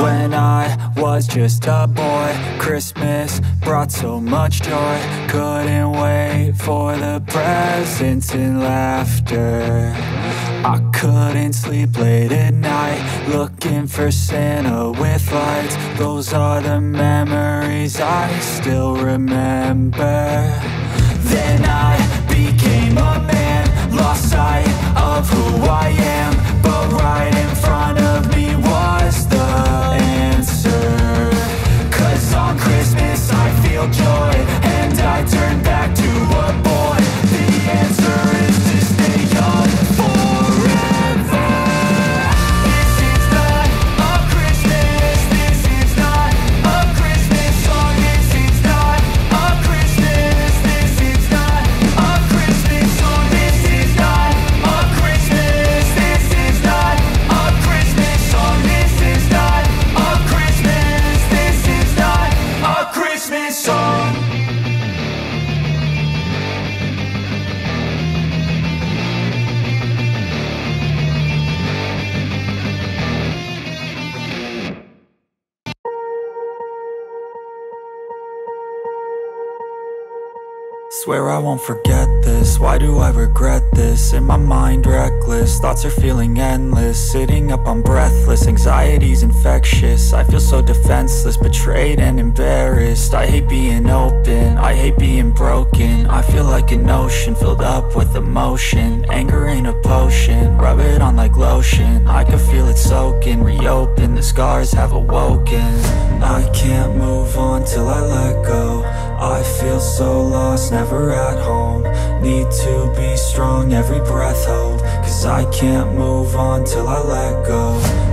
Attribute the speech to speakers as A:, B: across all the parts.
A: When I was just a boy, Christmas brought so much joy. Couldn't wait for the presents and laughter. I couldn't sleep late at night, looking for Santa with lights. Those are the memories I still remember. Then I became a man, lost sight of who I am. But right in front of me was the answer. 'Cause on Christmas I feel joy, and I turn back to a boy. The answer is to stay young forever. This is not a Christmas, this is not a Christmas song. This is not a Christmas, this is not a Christmas song. This is not a Christmas, this is not a Christmas song. This is not a Christmas, this is not a Christmas song. Swear I won't forget this, why do I regret this? In my mind reckless, thoughts are feeling endless. Sitting up I'm breathless, anxiety's infectious. I feel so defenseless, betrayed and embarrassed. I hate being open, I hate being broken. I feel like an ocean filled up with emotion. Anger ain't a potion, rub it on like lotion. I can feel it soaking, reopen, the scars have awoken. I can't move on till I let go. I feel so lost, never at home. Need to be strong, every breath hold. 'Cause I can't move on till I let go.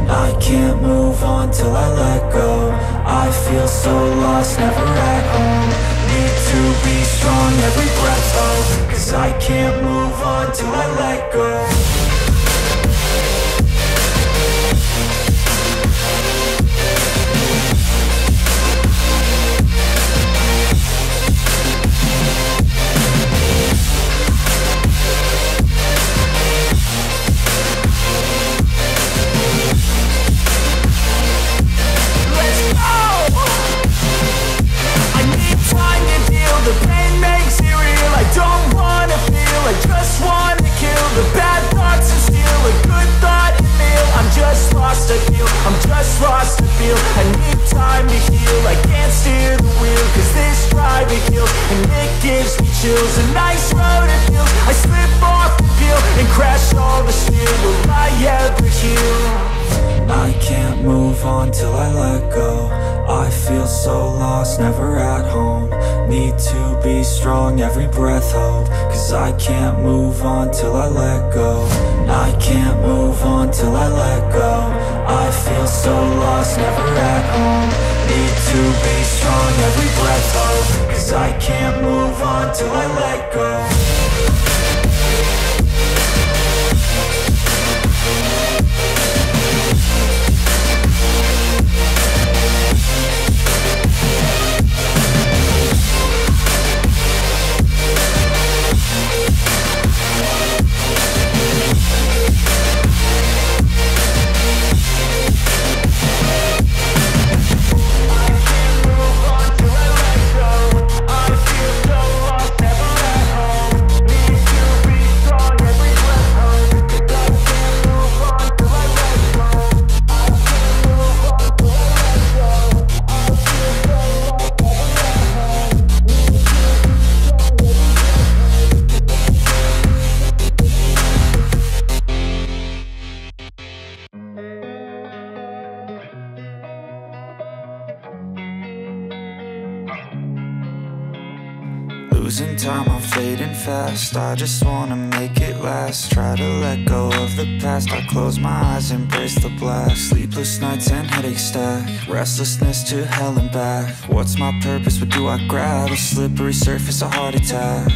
A: I can't move on till I let go. I feel so lost, never at home. Need to be strong, every breath hold. 'Cause I can't move on till I let go. The pain makes it real, I don't wanna feel, I just wanna kill the bad thoughts and steal a good thought and meal. I'm just lost, I feel, I'm just lost, I feel. I need time to heal, I can't steer the wheel. 'Cause this drive it kills, and it gives me chills. A nice road it feels, I slip off the peel and crash all the steel. Will I ever heal? I can't move on till I let go. I feel so lost, never at home. Need to be strong, every breath hold. 'Cause I can't move on till I let go. I can't move on till I let go. I feel so lost, never at home. Need to be strong, every breath hold. 'Cause I can't move on till I let go. Losing time, I'm fading fast. I just wanna make it last. Try to let go of the past. I close my eyes, embrace the blast. Sleepless nights and headaches stack. Restlessness to hell and back. What's my purpose? What do I grab? A slippery surface, a heart attack.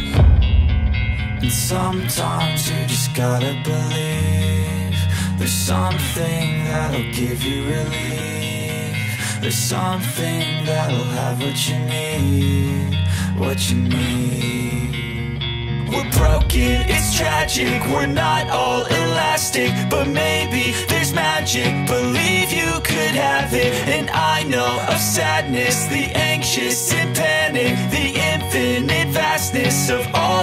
A: And sometimes you just gotta believe there's something that'll give you relief. There's something that'll have what you need. What you need. We're broken, it's tragic. We're not all elastic, but maybe there's magic. Believe you could have it, than I know of sadness, the anxious and panic, the infinite vastness of all